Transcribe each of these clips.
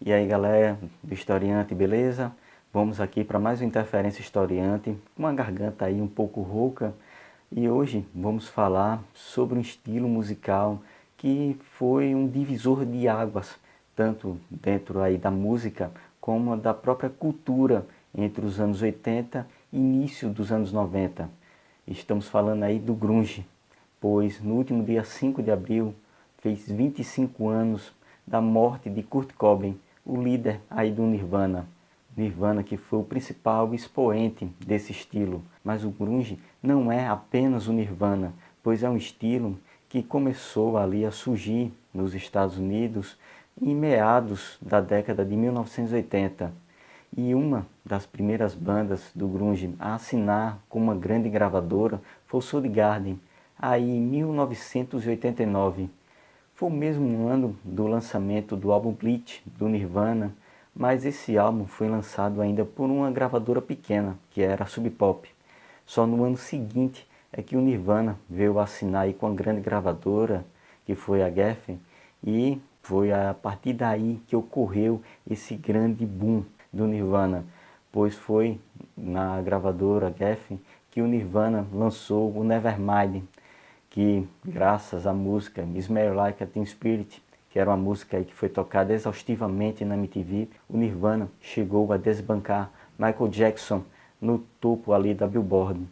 E aí galera do Historiante, beleza? Vamos aqui para mais uma Interferência Historiante, com uma garganta aí um pouco rouca. E hoje vamos falar sobre um estilo musical que foi um divisor de águas, tanto dentro aí da música como da própria cultura entre os anos 80 e início dos anos 90. Estamos falando aí do grunge, pois no último dia 5 de abril fez 25 anos da morte de Kurt Cobain, o líder aí do Nirvana. Nirvana que foi o principal expoente desse estilo, mas o grunge não é apenas o Nirvana, pois é um estilo que começou ali a surgir nos Estados Unidos em meados da década de 1980. E uma das primeiras bandas do grunge a assinar com uma grande gravadora foi o Soundgarden, aí em 1989. Foi o mesmo ano do lançamento do álbum Bleach, do Nirvana, mas esse álbum foi lançado ainda por uma gravadora pequena, que era a Sub Pop. Só no ano seguinte é que o Nirvana veio assinar aí com a grande gravadora, que foi a Geffen, e foi a partir daí que ocorreu esse grande boom do Nirvana, pois foi na gravadora Geffen que o Nirvana lançou o Nevermind, que graças à música Smell Like Teen Spirit, que era uma música que foi tocada exaustivamente na MTV, o Nirvana chegou a desbancar Michael Jackson no topo ali da Billboard.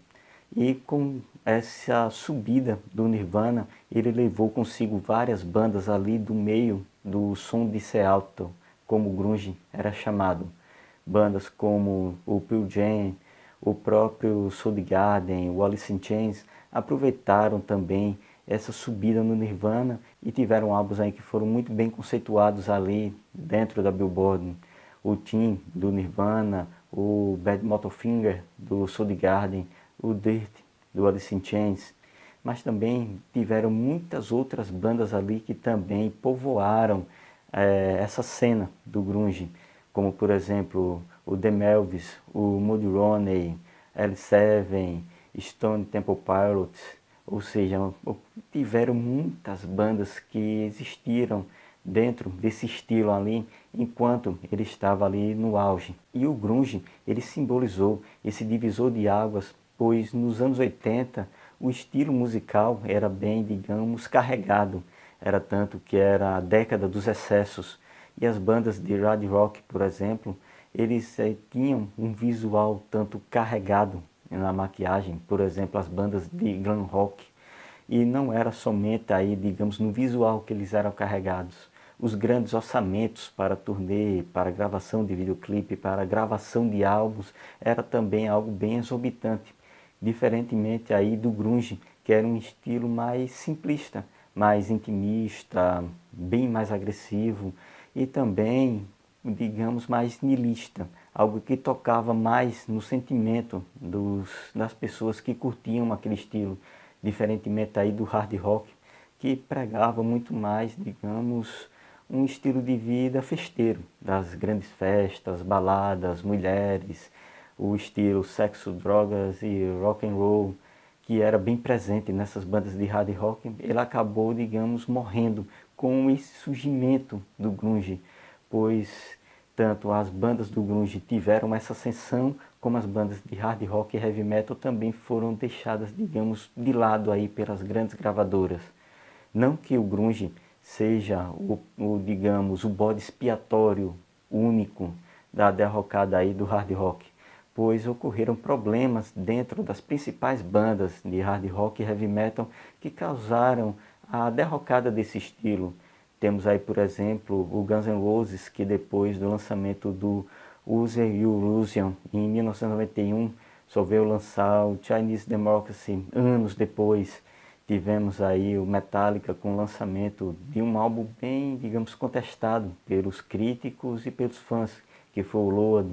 E com essa subida do Nirvana, ele levou consigo várias bandas ali do meio do som de Seattle, como o grunge era chamado. Bandas como o Pearl Jam, o próprio Soundgarden, o Alice in Chains, aproveitaram também essa subida no Nirvana e tiveram álbuns aí que foram muito bem conceituados ali dentro da Billboard. O Teen do Nirvana, o Badmotorfinger do Soundgarden, o Dirt do Alice in Chains, mas também tiveram muitas outras bandas ali que também povoaram essa cena do grunge, como por exemplo o The Melvins, o Mudhoney, L7, Stone Temple Pilots, ou seja, tiveram muitas bandas que existiram dentro desse estilo ali, enquanto ele estava ali no auge. E o grunge, ele simbolizou esse divisor de águas, pois nos anos 80 o estilo musical era bem, digamos, carregado. Era tanto que era a década dos excessos. E as bandas de hard rock, por exemplo, eles tinham um visual tanto carregado na maquiagem, por exemplo, as bandas de glam rock, e não era somente aí, digamos, no visual que eles eram carregados. Os grandes orçamentos para turnê, para gravação de videoclipe, para gravação de álbuns, era também algo bem exorbitante, diferentemente aí do grunge, que era um estilo mais simplista, mais intimista, bem mais agressivo e também, digamos, mais niilista, algo que tocava mais no sentimento das pessoas que curtiam aquele estilo, diferentemente aí do hard rock, que pregava muito mais, digamos, um estilo de vida festeiro, das grandes festas, baladas, mulheres, o estilo sexo, drogas e rock and roll, que era bem presente nessas bandas de hard rock. Ele acabou, digamos, morrendo com esse surgimento do grunge, pois tanto as bandas do grunge tiveram essa ascensão, como as bandas de hard rock e heavy metal também foram deixadas, digamos, de lado aí pelas grandes gravadoras. Não que o grunge seja digamos, o bode expiatório único da derrocada aí do hard rock, pois ocorreram problemas dentro das principais bandas de hard rock e heavy metal que causaram a derrocada desse estilo. Temos aí, por exemplo, o Guns N' Roses, que depois do lançamento do Use Your Illusion em 1991, só veio lançar o Chinese Democracy anos depois. Tivemos aí o Metallica com o lançamento de um álbum bem, digamos, contestado pelos críticos e pelos fãs, que foi o Load.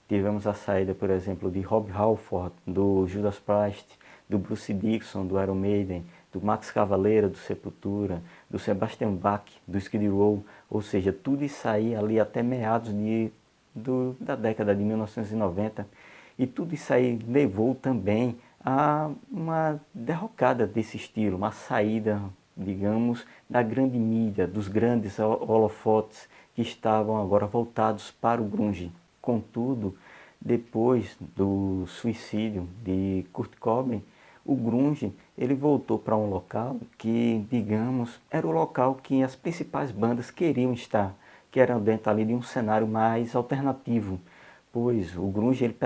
Tivemos a saída, por exemplo, de Rob Halford, do Judas Priest, do Bruce Dickinson, do Iron Maiden, do Max Cavalera, do Sepultura, do Sebastian Bach, do Skid Row, ou seja, tudo isso aí ali até meados da década de 1990, e tudo isso aí levou também a uma derrocada desse estilo, uma saída, digamos, da grande mídia, dos grandes holofotes que estavam agora voltados para o grunge. Contudo, depois do suicídio de Kurt Cobain, o grunge ele voltou para um local que, digamos, era o local que as principais bandas queriam estar, que era dentro ali de um cenário mais alternativo, pois o grunge ele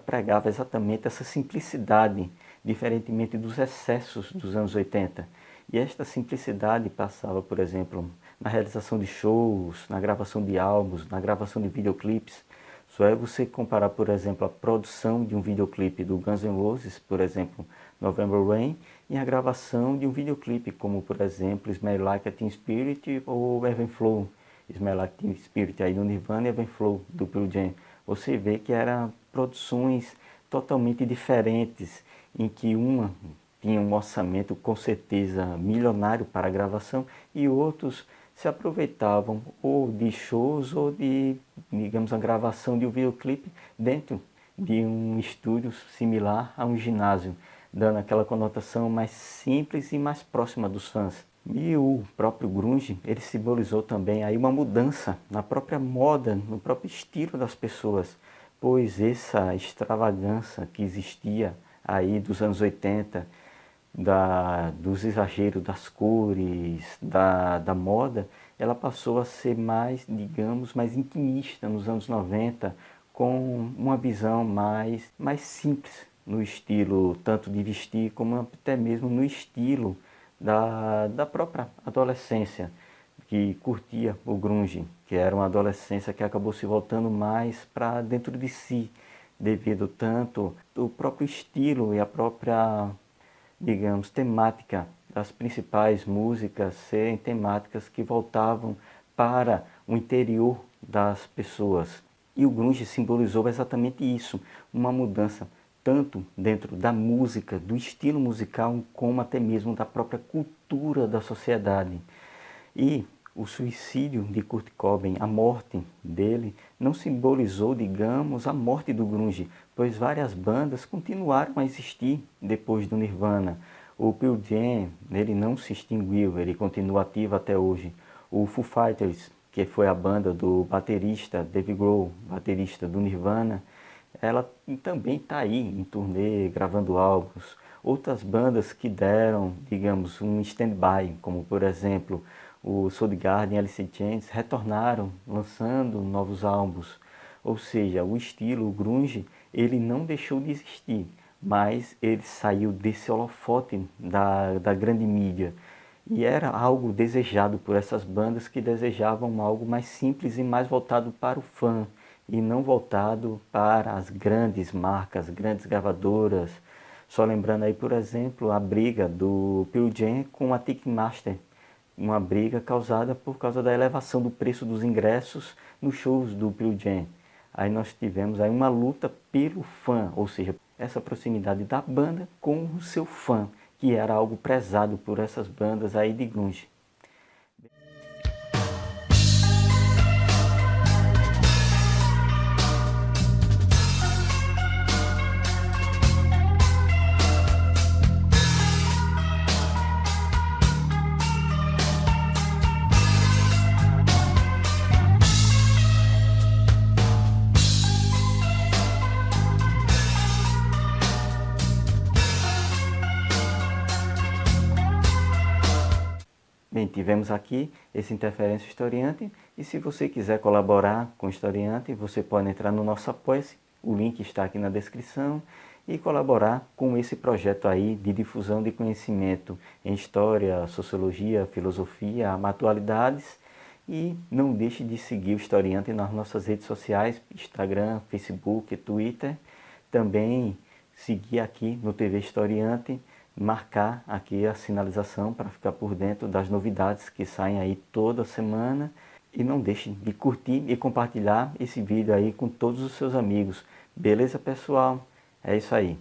pregava exatamente essa simplicidade, diferentemente dos excessos dos anos 80. E esta simplicidade passava, por exemplo, na realização de shows, na gravação de álbuns, na gravação de videoclipes. Só é você comparar, por exemplo, a produção de um videoclipe do Guns N' Roses, por exemplo, November Rain, e a gravação de um videoclipe, como, por exemplo, Smell Like Teen Spirit ou Ebb and Flow. Smell Like Teen Spirit aí do Nirvana e Ebb and Flow do Pearl Jam. Você vê que eram produções totalmente diferentes, em que uma tinha um orçamento com certeza milionário para a gravação e outros se aproveitavam ou de shows ou de, digamos, a gravação de um videoclipe dentro de um estúdio similar a um ginásio, dando aquela conotação mais simples e mais próxima dos fãs. E o próprio grunge, ele simbolizou também aí uma mudança na própria moda, no próprio estilo das pessoas, pois essa extravagância que existia aí dos anos 80, dos exageros das cores, da moda, ela passou a ser mais, digamos, mais intimista nos anos 90, com uma visão mais simples no estilo, tanto de vestir como até mesmo no estilo da própria adolescência, que curtia o grunge, que era uma adolescência que acabou se voltando mais para dentro de si, devido tanto o próprio estilo e a própria, digamos, temática das principais músicas serem temáticas que voltavam para o interior das pessoas. E o grunge simbolizou exatamente isso, uma mudança tanto dentro da música, do estilo musical, como até mesmo da própria cultura da sociedade. E o suicídio de Kurt Cobain, a morte dele, não simbolizou, digamos, a morte do grunge, pois várias bandas continuaram a existir depois do Nirvana. O Pearl Jam, ele não se extinguiu, ele continua ativo até hoje. O Foo Fighters, que foi a banda do baterista Dave Grohl, baterista do Nirvana, ela também está aí em turnê, gravando álbuns. Outras bandas que deram, digamos, um stand-by, como por exemplo o Soundgarden e Alice in Chains, retornaram lançando novos álbuns. Ou seja, o estilo o grunge, ele não deixou de existir, mas ele saiu desse holofote da grande mídia. E era algo desejado por essas bandas que desejavam algo mais simples e mais voltado para o fã, e não voltado para as grandes marcas, grandes gravadoras. Só lembrando aí, por exemplo, a briga do Pearl Jam com a Ticketmaster, uma briga causada por causa da elevação do preço dos ingressos nos shows do Pearl Jam. Aí nós tivemos aí uma luta pelo fã, ou seja, essa proximidade da banda com o seu fã, que era algo prezado por essas bandas aí de grunge. Bem, tivemos aqui esse Interferência Historiante, e se você quiser colaborar com o Historiante, você pode entrar no nosso Apoia-se, o link está aqui na descrição, e colaborar com esse projeto aí de difusão de conhecimento em História, Sociologia, Filosofia, atualidades. E não deixe de seguir o Historiante nas nossas redes sociais, Instagram, Facebook, Twitter. Também seguir aqui no TV Historiante, marcar aqui a sinalização para ficar por dentro das novidades que saem aí toda semana. E não deixe de curtir e compartilhar esse vídeo aí com todos os seus amigos. Beleza, pessoal? É isso aí.